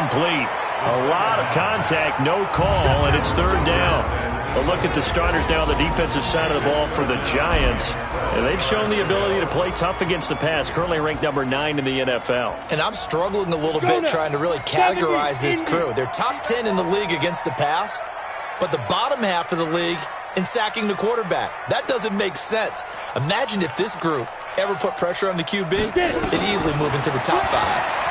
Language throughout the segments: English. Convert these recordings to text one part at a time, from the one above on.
incomplete. A lot of contact, no call, and it's third down. A look at the starters now on the defensive side of the ball for the Giants. And they've shown the ability to play tough against the pass, currently ranked number 9 in the NFL. And I'm struggling a little bit trying to really categorize this crew. They're top 10 in the league against the pass, but the bottom half of the league in sacking the quarterback. That doesn't make sense. Imagine if this group ever put pressure on the QB, it'd easily move into the top 5.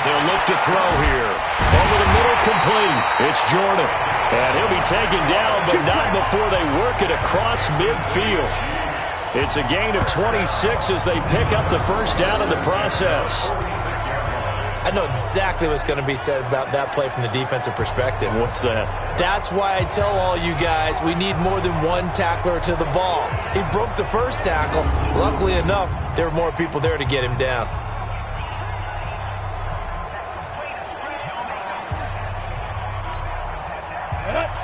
They'll look to throw here. Over the middle, complete. It's Jordan. And he'll be taken down, but not before they work it across midfield. It's a gain of 26 as they pick up the first down in the process. I know exactly what's going to be said about that play from the defensive perspective. What's that? That's why I tell all you guys we need more than one tackler to the ball. He broke the first tackle. Luckily enough, there were more people there to get him down.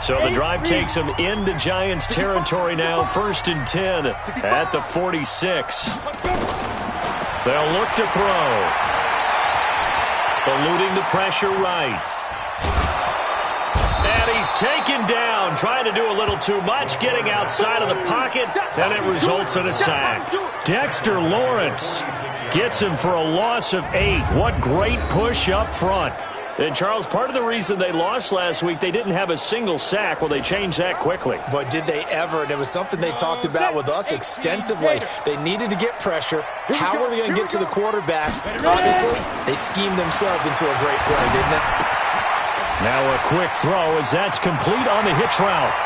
So the drive takes them into Giants territory now, 1st and 10 at the 46. They'll look to throw. Eluding the pressure right. And he's taken down, trying to do a little too much, getting outside of the pocket, and it results in a sack. Dexter Lawrence gets him for a loss of 8. What great push up front. And, Charles, part of the reason they lost last week, they didn't have a single sack. Well, they changed that quickly. But did they ever? And it was something they talked about with us extensively. They needed to get pressure. How were they going to get to the quarterback? Obviously, they schemed themselves into a great play, didn't it? Now a quick throw as that's complete on the hitch route.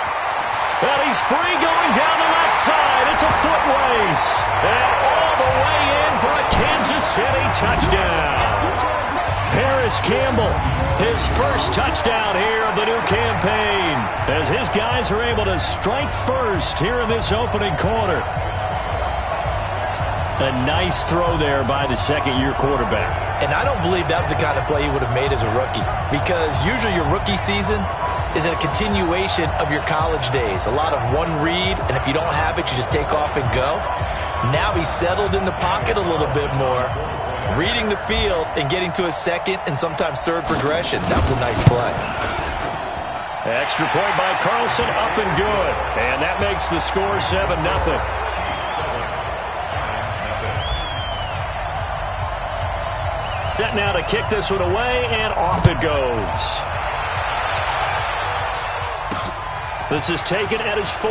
And he's free going down the left side. It's a foot race. And all the way in for a Kansas City touchdown. Paris Campbell, his first touchdown here of the new campaign, as his guys are able to strike first here in this opening quarter. A nice throw there by the second-year quarterback. And I don't believe that was the kind of play he would have made as a rookie, because usually your rookie season is a continuation of your college days. A lot of one read, and if you don't have it, you just take off and go. Now he's settled in the pocket a little bit more, reading the field and getting to a second and sometimes third progression. That was a nice play. Extra point by Carlson, up and good. And that makes the score 7-0. Set now to kick this one away, and off it goes. This is taken at his 4.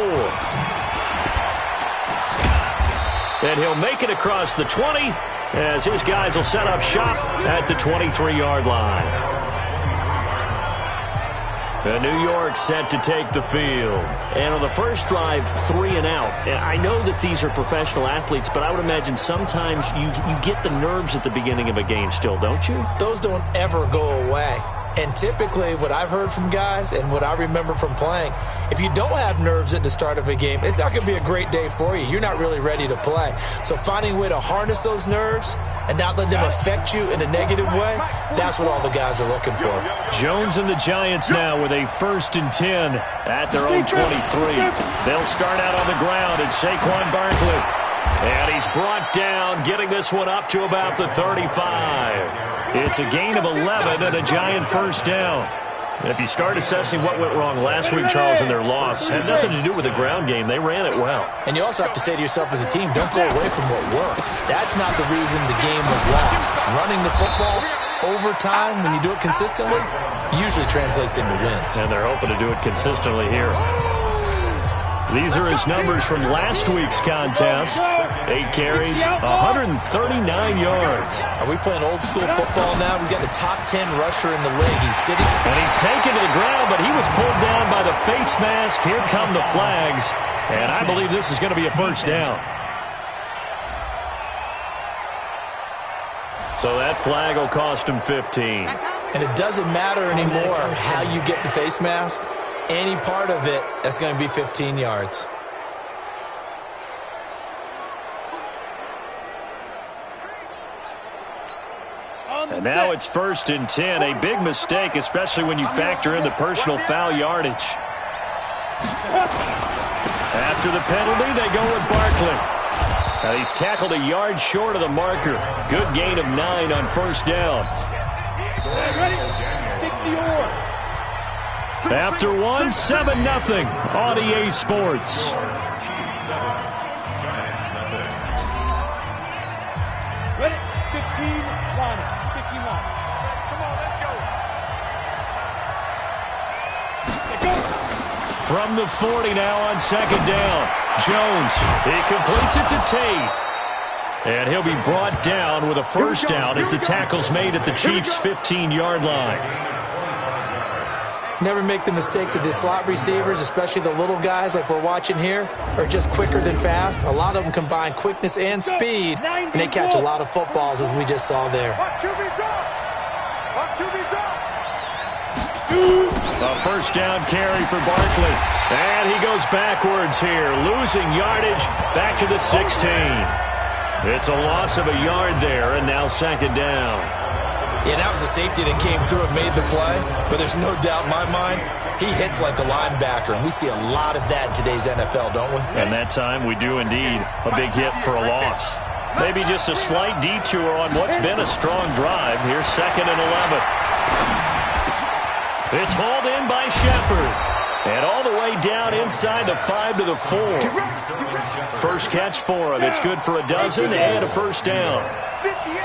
And he'll make it across the 20, as his guys will set up shop at the 23-yard line. New York set to take the field. And on the first drive, 3 and out. And I know that these are professional athletes, but I would imagine sometimes you get the nerves at the beginning of a game still, don't you? Those don't ever go away. And typically what I've heard from guys and what I remember from playing, if you don't have nerves at the start of a game, it's not going to be a great day for you. You're not really ready to play. So finding a way to harness those nerves and not let them affect you in a negative way, that's what all the guys are looking for. Jones and the Giants now with a 1st and 10 at their own 23. They'll start out on the ground at Saquon Barkley. And he's brought down, getting this one up to about the 35. It's a gain of 11 and a Giant first down. If you start assessing what went wrong last week, Charles, in their loss, had nothing to do with the ground game. They ran it well. And you also have to say to yourself as a team, don't go away from what worked. That's not the reason the game was lost. Running the football over time, when you do it consistently, usually translates into wins. And they're hoping to do it consistently here. These are his numbers from last week's contest. 8 carries, 139 yards. Are we playing old school football now? We've got the top 10 rusher in the league. He's sitting. And he's taken to the ground, but he was pulled down by the face mask. Here come the flags. And I believe this is going to be a first down. So that flag will cost him 15. And it doesn't matter anymore how you get the face mask. Any part of it, that's going to be 15 yards. And now it's 1st and 10. A big mistake, especially when you factor in the personal foul yardage. After the penalty, they go with Barkley. Now he's tackled a yard short of the marker. Good gain of 9 on first down. After one, 7-0 on EA Sports. Ready? 15 line. 15 line. Come on, let's go. From the 40 now on second down. Jones, he completes it to Tate. And he'll be brought down with a first down as the tackle's made at the Chiefs' 15-yard line. Never make the mistake that the slot receivers, especially the little guys like we're watching here, are just quicker than fast. A lot of them combine quickness and speed, and they catch a lot of footballs, as we just saw there. A first down carry for Barkley. And he goes backwards here, losing yardage back to the 16. It's a loss of a yard there, and now second down. Yeah, that was a safety that came through and made the play, but there's no doubt in my mind he hits like a linebacker, and we see a lot of that in today's NFL, don't we? And that time we do indeed a big hit for a loss. Maybe just a slight detour on what's been a strong drive. Here's second and 11. It's hauled in by Shepard. And all the way down inside the 5 to the 4. First catch for him. It's good for a dozen and a first down.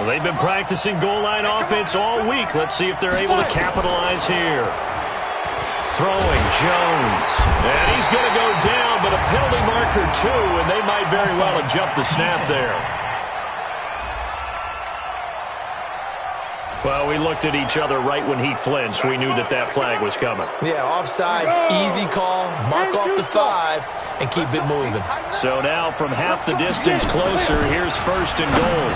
Well, they've been practicing goal line offense all week. Let's see if they're able to capitalize here. Throwing Jones. And he's going to go down, but a penalty marker too, and they might very well have jumped the snap there. Well, we looked at each other right when he flinched. We knew that that flag was coming. Yeah, offsides, easy call, mark off the 5, and keep it moving. So now from half the distance closer, here's first and goal.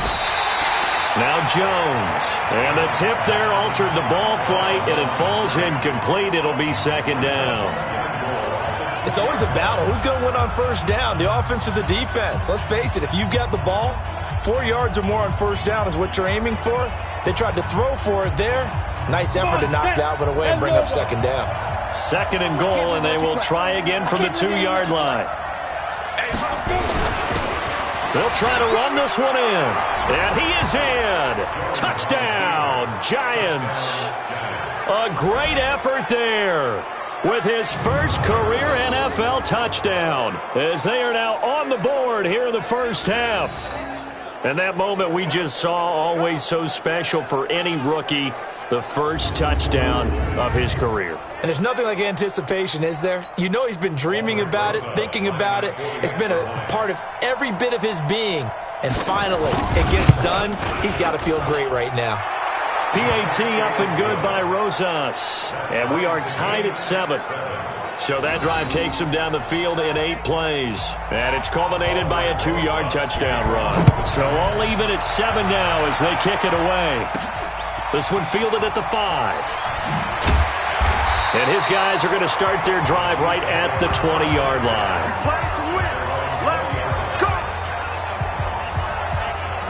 Now Jones. And the tip there altered the ball flight, and it falls incomplete. It'll be second down. It's always a battle. Who's going to win on first down, the offense or the defense? Let's face it, if you've got the ball, 4 yards or more on first down is what you're aiming for. They tried to throw for it there. Nice effort to knock that one away and bring up second down. Second and goal, and they will try again from the 2-yard line. They'll try to run this one in. And he is in. Touchdown, Giants. A great effort there with his first career NFL touchdown, as they are now on the board here in the first half. And that moment we just saw, always so special for any rookie, the first touchdown of his career. And there's nothing like anticipation, is there? You know he's been dreaming about it, thinking about it. It's been a part of every bit of his being. And finally, it gets done. He's got to feel great right now. PAT up and good by Rosas. And we are tied at 7. So that drive takes him down the field in 8 plays. And it's culminated by a 2-yard touchdown run. So all even at 7 now as they kick it away. This one fielded at the 5. And his guys are going to start their drive right at the 20-yard line.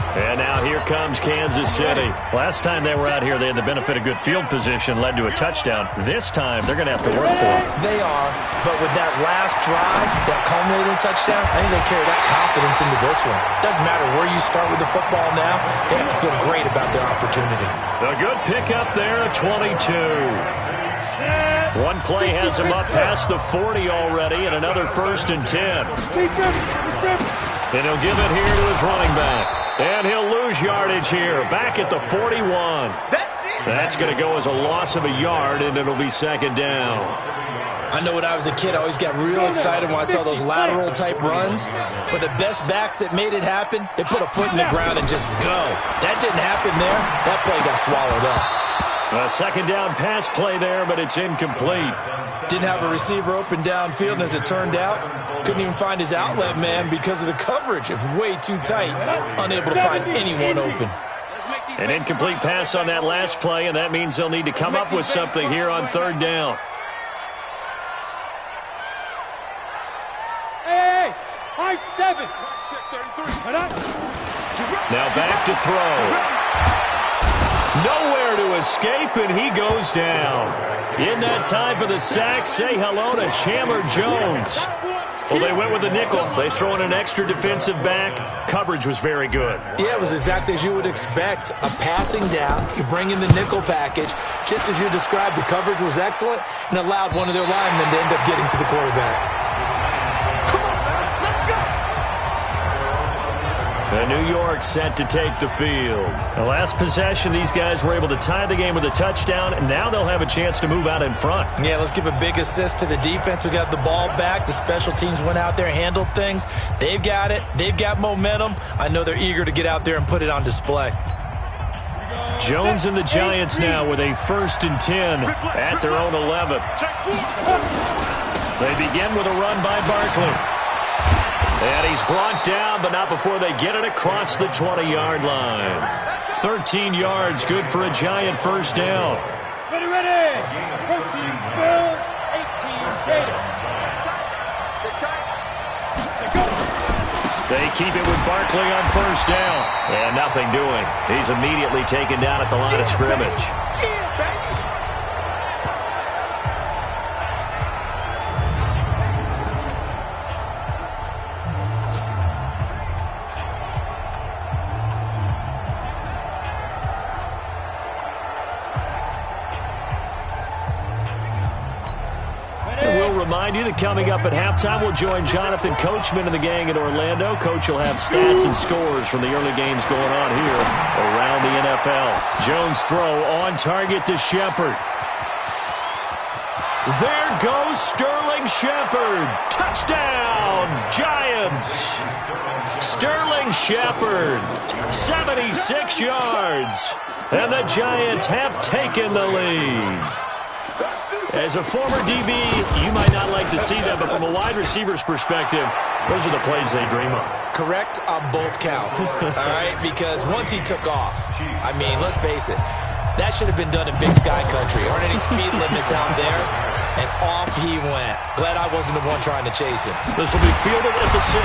And now here comes Kansas City. Last time they were out here, they had the benefit of good field position, led to a touchdown. This time, they're going to have to work for it. They are, but with that last drive, that culminating touchdown, I think they carry that confidence into this one. Doesn't matter where you start with the football now, they have to feel great about their opportunity. A good pickup there at 22. One play has him up past the 40 already, and another first and 10. And he'll give it here to his running back. And he'll lose yardage here, back at the 41. That's going to go as a loss of a yard, and it'll be second down. I know when I was a kid, I always got real excited when I saw those lateral-type runs. But the best backs that made it happen, they put a foot in the ground and just go. That didn't happen there. That play got swallowed up. A second down pass play there, but it's incomplete. Didn't have a receiver open downfield, and as it turned out, couldn't even find his outlet man because of the coverage. It was way too tight, unable to find anyone open. An incomplete pass on that last play, and that means they'll need to come up with something here on third down. Hey, high 7. Now back to throw. Nowhere to escape, and he goes down. In that time for the sack, say hello to Chandler Jones. Well, they went with the nickel. They throw in an extra defensive back. Coverage was very good. Yeah, it was exactly as you would expect. A passing down, you bring in the nickel package. Just as you described, the coverage was excellent and allowed one of their linemen to end up getting to the quarterback. And New York set to take the field. The last possession, these guys were able to tie the game with a touchdown, and now they'll have a chance to move out in front. Yeah, let's give a big assist to the defense who got the ball back. The special teams went out there, handled things. They've got it. They've got momentum. I know they're eager to get out there and put it on display. Jones and the Giants now with a 1st and 10 at their own 11. They begin with a run by Barkley. And he's brought down, but not before they get it across the 20-yard line. 13 yards, good for a Giant first down. Ready. 14 Bills, 18 Gators. They keep it with Barkley on first down. And nothing doing. He's immediately taken down at the line of scrimmage. Remind you that coming up at halftime, we'll join Jonathan Coachman and the gang in Orlando. Coach will have stats and scores from the early games going on here around the NFL. Jones throw on target to Shepard. There goes Sterling Shepard. Touchdown, Giants. Sterling Shepard, 76 yards. And the Giants have taken the lead. As a former DB, you might not like to see that, but from a wide receiver's perspective, those are the plays they dream of. Correct on both counts, all right? Because once he took off, I mean, let's face it, that should have been done in Big Sky Country. Aren't any speed limits out there? And off he went. Glad I wasn't the one trying to chase him. This will be fielded at the 6.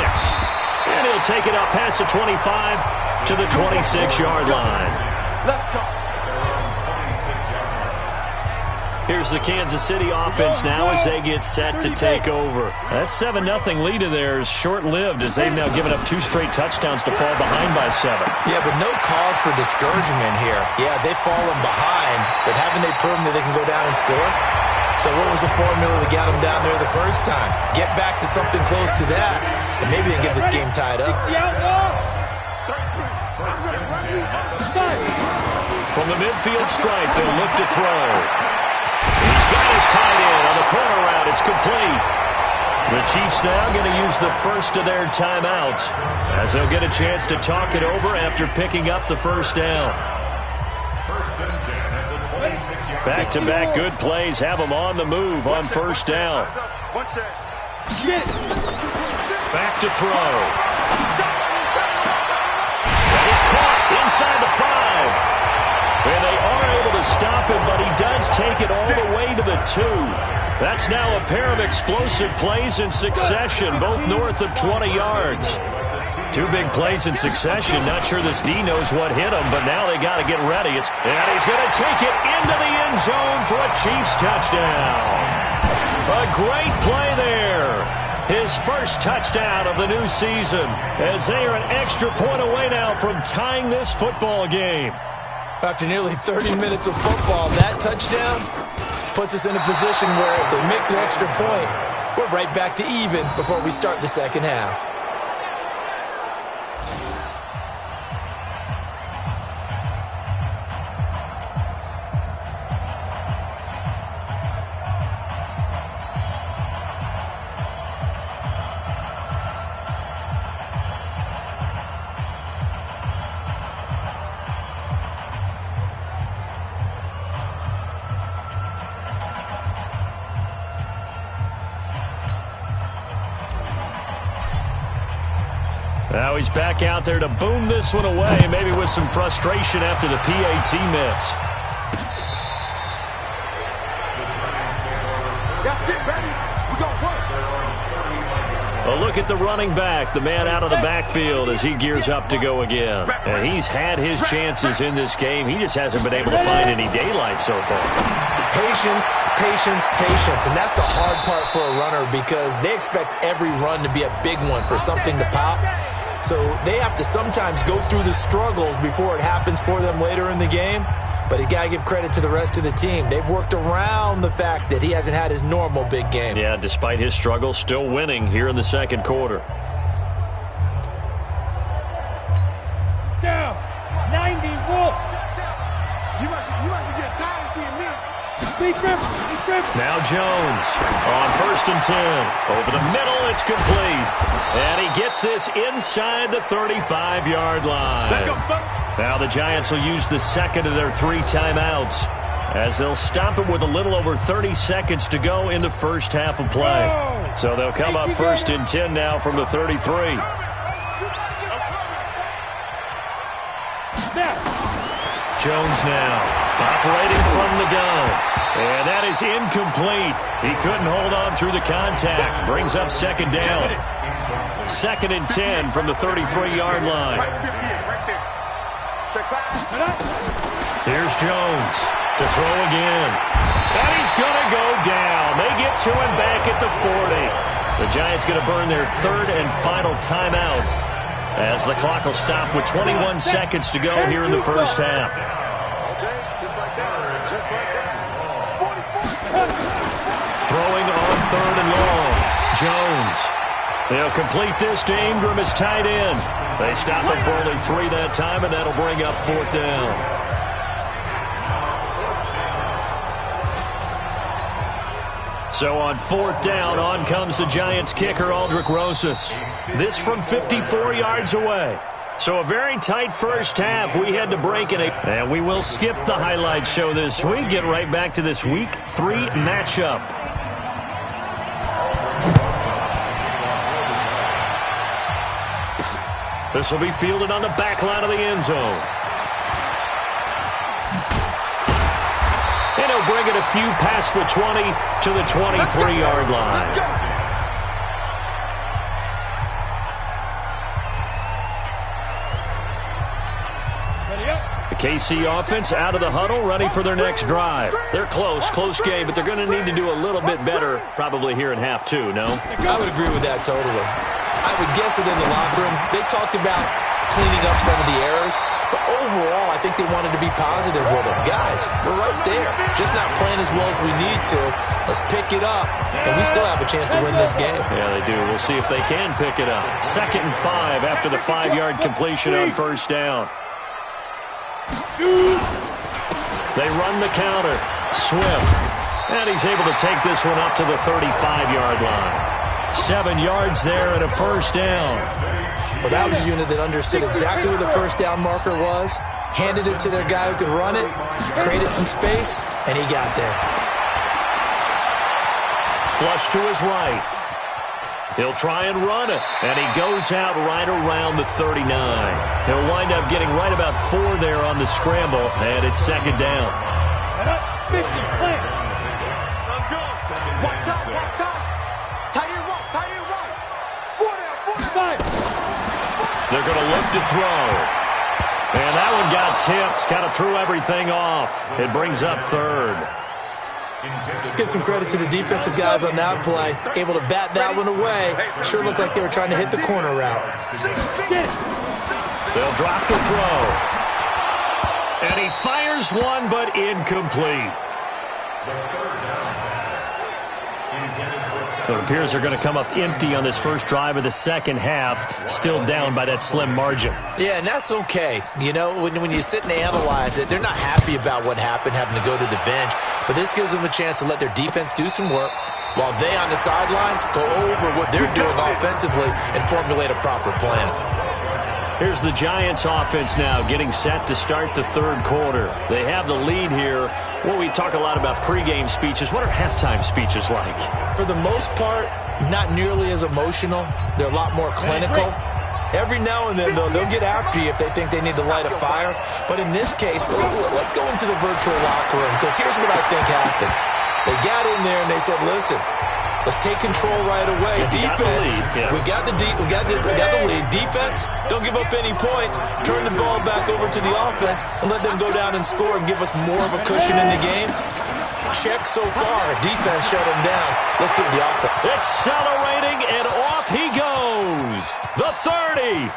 And he'll take it up past the 25 to the 26-yard line. Let's go. Here's the Kansas City offense now as they get set to take over. That 7-0 lead of theirs short-lived as they've now given up 2 straight touchdowns to fall behind by 7. Yeah, but no cause for discouragement here. Yeah, they've fallen behind, but haven't they proven that they can go down and score? So what was the formula that got them down there the first time? Get back to something close to that, and maybe they get this game tied up. From the midfield stripe, they'll look to throw. He's got his tight end on the corner route. It's complete. The Chiefs now going to use the first of their timeouts as they'll get a chance to talk it over after picking up the first down. Back-to-back good plays have them on the move on first down. Back to throw. That is caught inside the 5. And they are able to stop him, but he does take it all the way to the 2. That's now a pair of explosive plays in succession, both north of 20 yards. 2 big plays in succession. Not sure this D knows what hit him, but now they got to get ready. And he's going to take it into the end zone for a Chiefs touchdown. A great play there. His first touchdown of the new season, as they are an extra point away now from tying this football game. After nearly 30 minutes of football, that touchdown puts us in a position where if they make the extra point, we're right back to even before we start the second half. Now he's back out there to boom this one away, maybe with some frustration after the PAT miss. Get ready. We're going first. A look at the running back, the man out of the backfield as he gears up to go again. And he's had his chances in this game. He just hasn't been able to find any daylight so far. Patience, patience, patience. And that's the hard part for a runner because they expect every run to be a big one for something to pop. So they have to sometimes go through the struggles before it happens for them later in the game. But you got to give credit to the rest of the team. They've worked around the fact that he hasn't had his normal big game. Yeah, despite his struggles, still winning here in the second quarter. Down. 90 Wolf. You must be getting tired of seeing me. Now Jones on 1st and 10. Over the middle, it's complete. And he gets this inside the 35-yard line. Let's go, folks. Now the Giants will use the second of their 3 timeouts as they'll stop it with a little over 30 seconds to go in the first half of play. So they'll come up 1st and 10 now from the 33. Jones now operating from the gun. And that is incomplete. He couldn't hold on through the contact. Brings up second down. 2nd and 10 from the 33-yard line. Here's Jones to throw again. And he's going to go down. They get to him back at the 40. The Giants going to burn their 3rd and final timeout as the clock will stop with 21 seconds to go here in the first half. Okay, just like that. Just like that. Throwing on 3rd and long. Jones. They'll complete this to Ingram as tight end. They stop him for only 3 that time, and that'll bring up 4th down. So on 4th down, on comes the Giants kicker, Aldrick Rosas. This from 54 yards away. So a very tight first half. We had to break it. And we will skip the highlight show this week. Get right back to this Week 3 matchup. This will be fielded on the back line of the end zone. And he'll bring it a few past the 20 to the 23-yard line. The KC offense out of the huddle, ready for their next drive. They're close game, but they're going to need to do a little bit better probably here in half 2, no? I would agree with that totally. I would guess it in the locker room. They talked about cleaning up some of the errors, but overall, I think they wanted to be positive with them. Guys, we're right there. Just not playing as well as we need to. Let's pick it up, and we still have a chance to win this game. Yeah, they do. We'll see if they can pick it up. 2nd and 5 after the 5-yard completion on 1st down. They run the counter. Swift. And he's able to take this one up to the 35-yard line. 7 yards there and a 1st down. Well, that was a unit that understood exactly where the 1st down marker was, handed it to their guy who could run it, created some space, and he got there. Flush to his right. He'll try and run it, and he goes out right around the 39. He'll wind up getting right about 4 there on the scramble, and it's 2nd down. 50, play. Let's go. Watch out, watch out. Tight end right. 4 down. 5. They're going to look to throw. And that one got tipped, kind of threw everything off. It brings up 3rd. Let's give some credit to the defensive guys on that play. Able to bat that one away. Sure looked like they were trying to hit the corner route. They'll drop the throw. And he fires one, but incomplete. It appears they're going to come up empty on this first drive of the second half, still down by that slim margin. Yeah, and that's okay. You know, when you sit and analyze it, they're not happy about what happened, having to go to the bench. But this gives them a chance to let their defense do some work while they on the sidelines go over what they're doing offensively and formulate a proper plan. Here's the Giants offense now getting set to start the third quarter. They have the lead here. Well, we talk a lot about pregame speeches. What are halftime speeches like? For the most part, not nearly as emotional. They're a lot more clinical. Every now and then, though, they'll get after you if they think they need to light a fire. But in this case, let's go into the virtual locker room, because here's what I think happened. They got in there and they said, listen, Let's take control right away. Defense, we got the lead. Defense, don't give up any points. Turn the ball back over to the offense and let them go down and score and give us more of a cushion in the game. Check so far. Defense shut him down. Let's see the offense. Accelerating, and off he goes. The 30,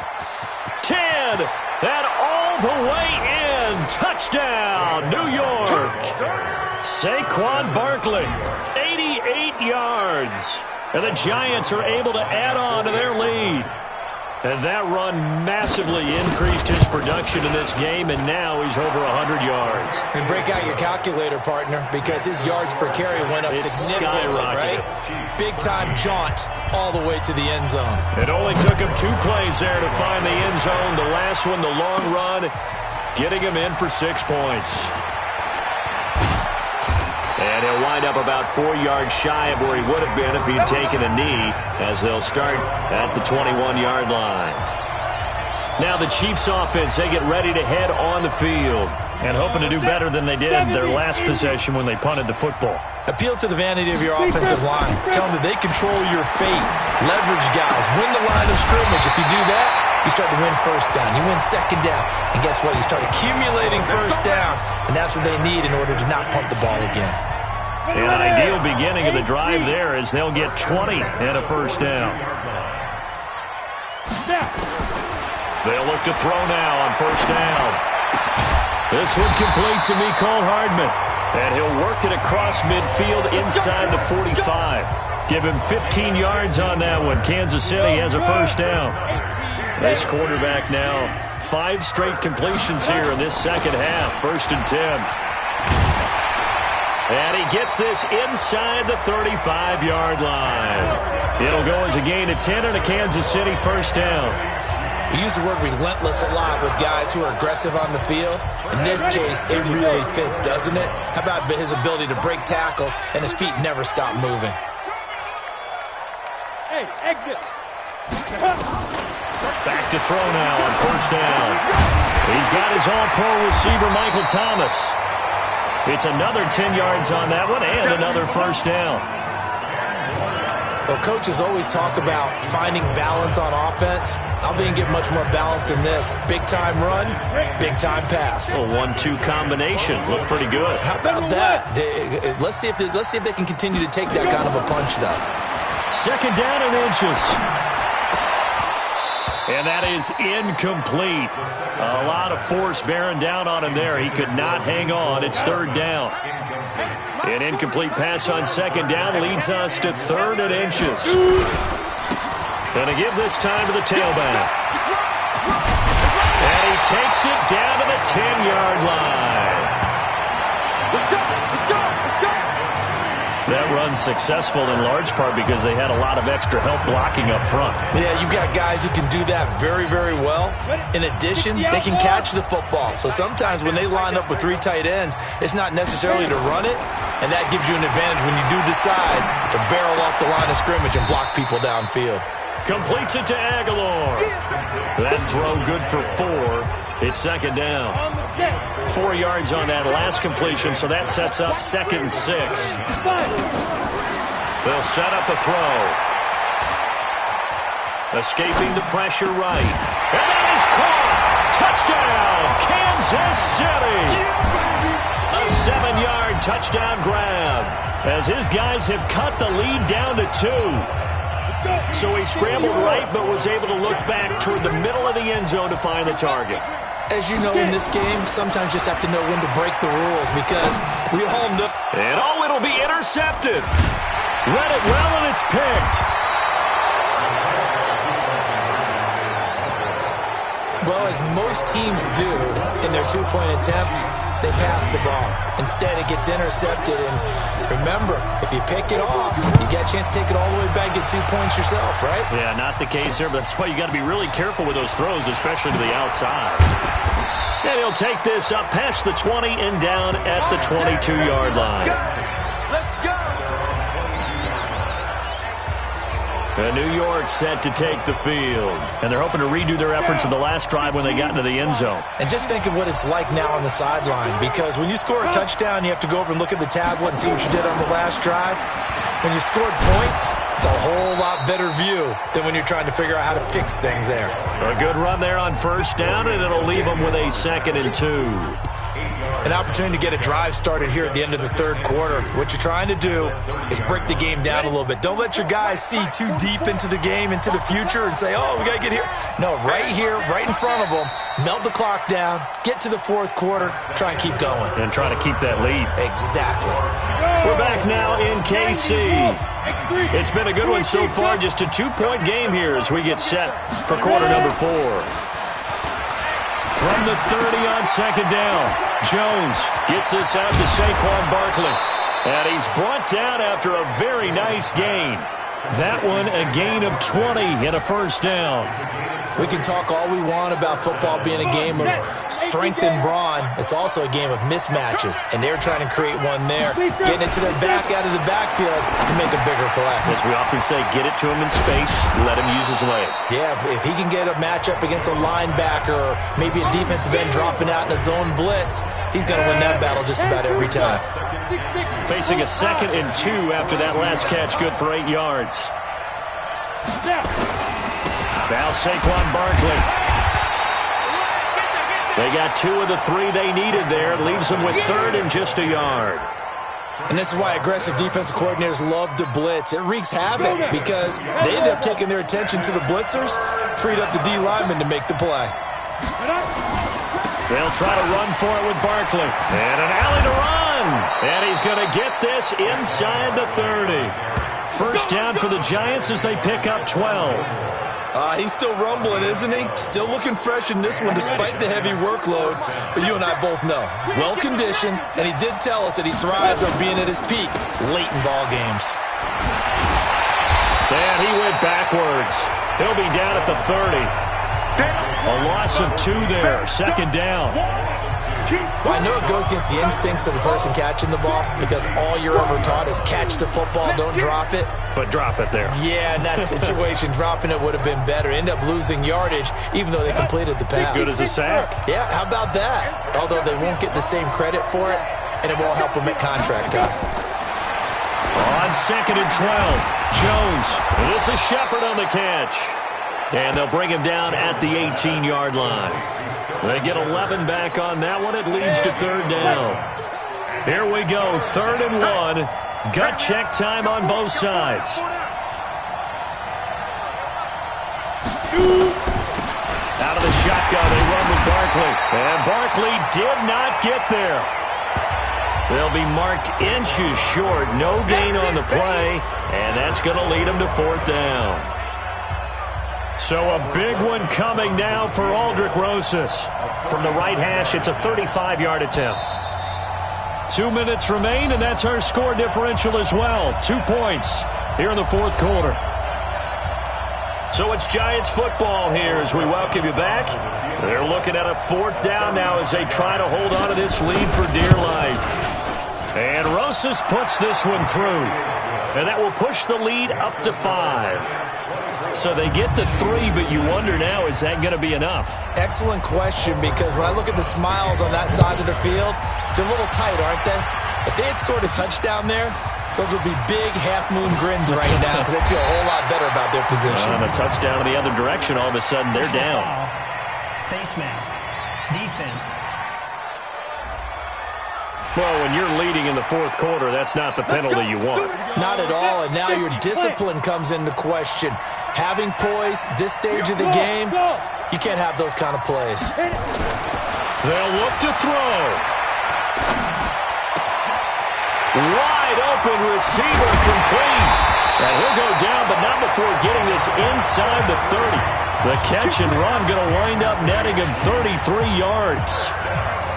10, and all the way in. Touchdown, New York. Saquon Barkley, 88 yards. And the Giants are able to add on to their lead. And that run massively increased his production in this game, and now he's over 100 yards. And break out your calculator, partner, because his yards per carry went up significantly, right? Big-time jaunt all the way to the end zone. It only took him 2 plays there to find the end zone. The last one, the long run, getting him in for 6 points. And he'll wind up about 4 yards shy of where he would have been if he'd taken a knee, as they'll start at the 21-yard line. Now the Chiefs offense, they get ready to head on the field and hoping to do better than they did their last possession when they punted the football. Appeal to the vanity of your offensive line. Tell them that they control your fate. Leverage guys. Win the line of scrimmage. If you do that, you start to win first down. You win second down. And guess what? You start accumulating first downs. And that's what they need in order to not punt the ball again. An ideal beginning of the drive there as they'll get 20 and a first down. They'll look to throw now on first down. This one complete to Mecole Hardman. And he'll work it across midfield inside the 45. Give him 15 yards on that one. Kansas City has a first down. This quarterback now 5 straight completions here in this second half. 1st and 10. And he gets this inside the 35-yard line. It'll go as a gain of 10 and a Kansas City first down. We use the word relentless a lot with guys who are aggressive on the field. In this case, it really fits, doesn't it? How about his ability to break tackles and his feet never stop moving? Hey, exit. Back to throw now on first down. He's got his all-pro receiver, Michael Thomas. It's another 10 yards on that one and another first down. Well, coaches always talk about finding balance on offense. I don't think you get much more balance than this. Big-time run, big-time pass. A 1-2 combination. Looked pretty good. How about that? Let's see if they can continue to take that kind of a punch, though. Second down and inches. And that is incomplete. A lot of force bearing down on him there. He could not hang on. It's third down. An incomplete pass on second down leads us to 3rd and inches. Going to give this time to the tailback. And he takes it down to the 10-yard line. That run's successful in large part because they had a lot of extra help blocking up front. Yeah, you've got guys who can do that very, very well. In addition, they can catch the football. So sometimes when they line up with 3 tight ends, it's not necessarily to run it, and that gives you an advantage when you do decide to barrel off the line of scrimmage and block people downfield. Completes it to Aguilar. That throw good for 4. It's second down. 4 yards on that last completion, so that sets up 2nd and 6. They'll set up a throw. Escaping the pressure right. And that is caught. Touchdown, Kansas City. A 7-yard touchdown grab as his guys have cut the lead down to 2. So he scrambled right but was able to look back toward the middle of the end zone to find the target. As you know, in this game, sometimes you just have to know when to break the rules because we all know. And it'll be intercepted. Read it well, and it's picked. Well, as most teams do in their 2-point attempt, they pass the ball. Instead, it gets intercepted. And remember, if you pick it off, you get a chance to take it all the way back, get 2 points yourself, right? Yeah, not the case there, but that's why you got to be really careful with those throws, especially to the outside. And he'll take this up past the 20 and down at the 22-yard line. Let's go. And New York set to take the field. And they're hoping to redo their efforts in the last drive when they got into the end zone. And just think of what it's like now on the sideline, because when you score a touchdown, you have to go over and look at the tablet and see what you did on the last drive. When you scored points, it's a whole lot better view than when you're trying to figure out how to fix things there. A good run there on first down, and it'll leave them with a 2nd and 2. An opportunity to get a drive started here at the end of the third quarter. What you're trying to do is break the game down a little bit. Don't let your guys see too deep into the game, into the future, and say, oh, we got to get here. No, right here, right in front of them, melt the clock down, get to the fourth quarter, try and keep going. And try to keep that lead. Exactly. We're back now in KC. It's been a good one so far, just a 2-point game here as we get set for quarter number 4. From the 30 on 2nd down, Jones gets this out to Saquon Barkley. And he's brought down after a very nice gain. That one a gain of 20 and a first down. We can talk all we want about football being a game of strength and brawn. It's also a game of mismatches, and they're trying to create one there, getting it to their back out of the backfield to make a bigger play. As we often say, get it to him in space, let him use his leg. Yeah, if he can get a matchup against a linebacker or maybe a defensive end dropping out in a zone blitz, he's going to win that battle just about every time. Facing a 2nd and 2 after that last catch, good for 8 yards. Now Saquon Barkley. They got 2 of the 3 they needed there. Leaves them with 3rd and just a yard. And this is why aggressive defensive coordinators love to blitz. It wreaks havoc because they end up taking their attention to the blitzers, freed up the D lineman to make the play. They'll try to run for it with Barkley. And an alley to run. And he's going to get this inside the 30. First down for the Giants as they pick up 12. He's still rumbling, isn't he? Still looking fresh in this one despite the heavy workload. But you and I both know, well-conditioned, and he did tell us that he thrives on being at his peak late in ball games. And he went backwards. He'll be down at the 30. A loss of 2 there, 2nd down. Well, I know it goes against the instincts of the person catching the ball because all you're ever taught is catch the football, don't drop it. But drop it there. Yeah, in that situation, dropping it would have been better. End up losing yardage even though they completed the pass. As good as a sack. Yeah, how about that? Although they won't get the same credit for it, and it won't help them at contract time. On 2nd and 12, Jones. This is Shepard on the catch. And they'll bring him down at the 18-yard line. They get 11 back on that one. It leads to 3rd down. Here we go, 3rd and 1. Gut check time on both sides. Out of the shotgun, they run with Barkley. And Barkley did not get there. They'll be marked inches short. No gain on the play. And that's going to lead them to 4th down. So a big one coming now for Aldrick Rosas. From the right hash, it's a 35-yard attempt. 2 minutes remain, and that's our score differential as well. 2 points here in the fourth quarter. So it's Giants football here as we welcome you back. They're looking at a 4th down now as they try to hold on to this lead for dear life. And Rosas puts this one through. And that will push the lead up to 5. So they get the 3, but you wonder now, is that going to be enough? Excellent question, because when I look at the smiles on that side of the field, they're a little tight, aren't they? If they had scored a touchdown there, those would be big half-moon grins right now because they feel a whole lot better about their position. And a touchdown in the other direction, all of a sudden they're down. Face mask. Defense. Well, when you're leading in the fourth quarter, that's not the penalty you want. Not at all, and now your discipline comes into question. Having poise this stage of the game, you can't have those kind of plays. They'll look to throw. Wide open receiver complete. And he'll go down, but not before getting this inside the 30. The catch and run going to wind up netting him 33 yards.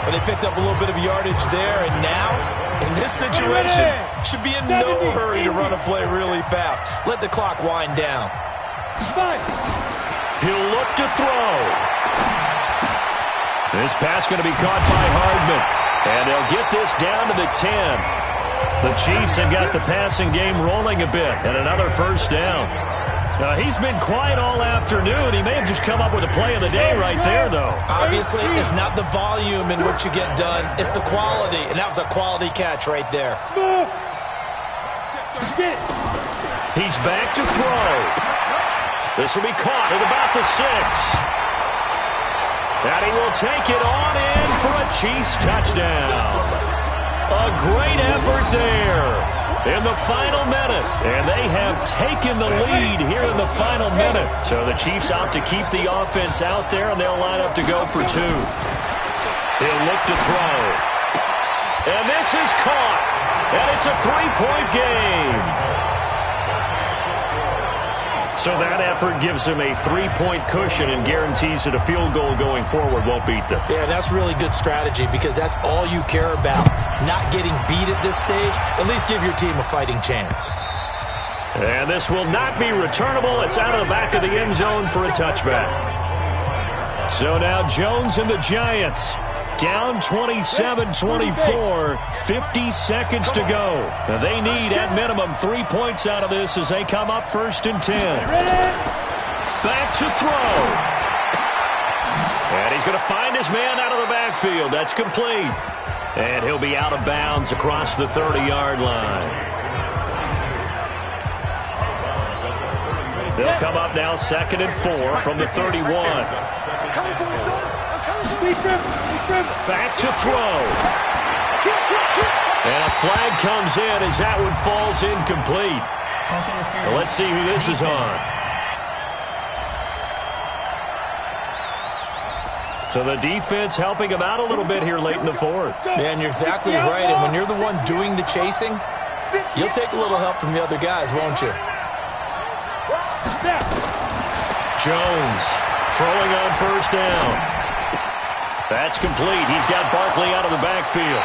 But they picked up a little bit of yardage there, and now, in this situation, should be in no hurry to run a play really fast. Let the clock wind down. He'll look to throw. This pass going to be caught by Hardman. And they'll get this down to the 10. The Chiefs have got the passing game rolling a bit, and another first down. He's been quiet all afternoon. He may have just come up with a play of the day right there, though. Obviously, it's not the volume in which you get done. It's the quality, and that was a quality catch right there. He's back to throw. This will be caught at about the 6. And he will take it on in for a Chiefs touchdown. A great effort there in the final minute. And they have taken the lead here in the final minute. So the Chiefs opt to keep the offense out there, and they'll line up to go for 2. He'll look to throw. And this is caught. And it's a 3-point game. So that effort gives them a 3-point cushion and guarantees that a field goal going forward won't beat them. Yeah, that's really good strategy because that's all you care about. Not getting beat at this stage. At least give your team a fighting chance. And this will not be returnable. It's out of the back of the end zone for a touchback. So now Jones and the Giants down 27-24, 50 seconds to go. Now they need, at minimum, 3 points out of this as they come up 1st and 10. Back to throw. And he's going to find his man out of the backfield. That's complete. And he'll be out of bounds across the 30-yard line. They'll come up now 2nd and 4 from the 31. Back to throw. And a flag comes in as that one falls incomplete. Well, let's see who this is on. So the defense helping him out a little bit here late in the 4th. Man, you're exactly right. And when you're the one doing the chasing, you'll take a little help from the other guys, won't you? Jones throwing on 1st down. That's complete. He's got Barkley out of the backfield.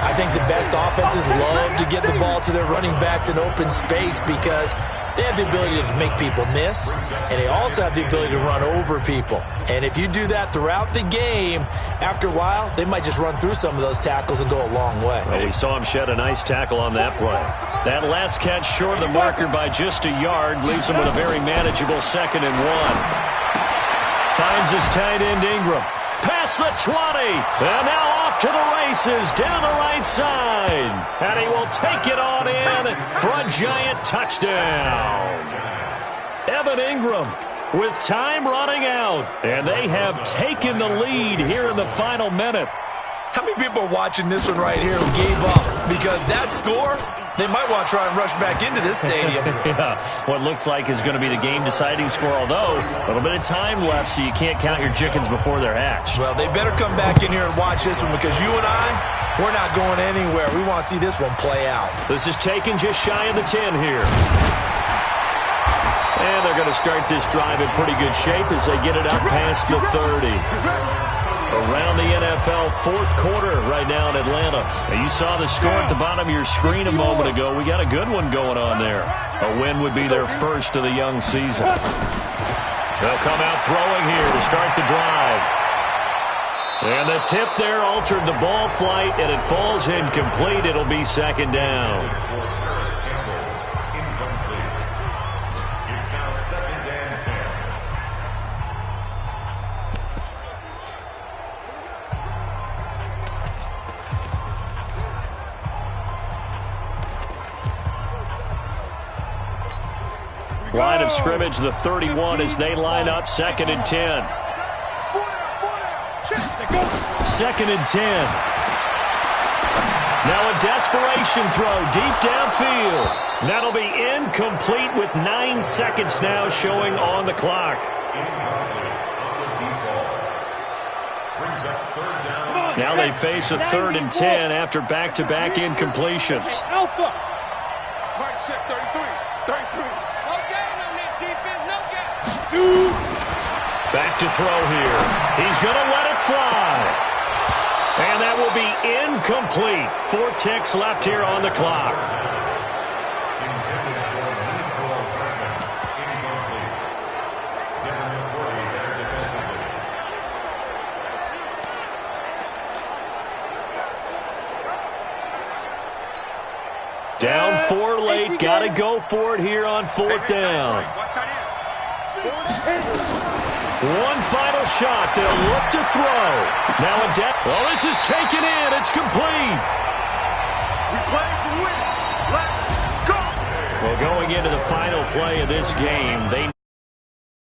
I think the best offenses love to get the ball to their running backs in open space because they have the ability to make people miss, and they also have the ability to run over people. And if you do that throughout the game, after a while, they might just run through some of those tackles and go a long way. Well, we saw him shed a nice tackle on that play. That last catch short of the marker by just a yard leaves him with a very manageable 2nd and 1. Finds his tight end Ingram. Past the 20. And now off to the races down the right side. And he will take it on in for a giant touchdown. Evan Ingram with time running out. And they have taken the lead here in the final minute. How many people are watching this one right here who gave up? Because that score, they might want to try and rush back into this stadium. Yeah, what looks like is going to be the game-deciding score, although a little bit of time left, so you can't count your chickens before they're hatched. Well, they better come back in here and watch this one because you and I, we're not going anywhere. We want to see this one play out. This is taken just shy of the 10 here. And they're going to start this drive in pretty good shape as they get it up past the 30. Around the NFL 4th quarter right now in Atlanta. Now, you saw the score at the bottom of your screen a moment ago. We got a good one going on there. A win would be their first of the young season. They'll come out throwing here to start the drive. And the tip there altered the ball flight, and it falls incomplete. It'll be 2nd down. Line of scrimmage, the 31, as they line up 2nd and 10. 2nd and 10. Now a desperation throw deep downfield. That'll be incomplete with 9 seconds now showing on the clock. Now they face a 3rd and 10 after back-to-back incompletions. Alpha. Mike check 33. 33. Back to throw here. He's going to let it fly. And that will be incomplete. 4 ticks left here on the clock. Down 4 late. Got to go for it here on 4th down. One final shot. They'll look to throw. Now a well, this is taken in. It's complete. We play to win. Let's go. Well, going into the final play of this game, they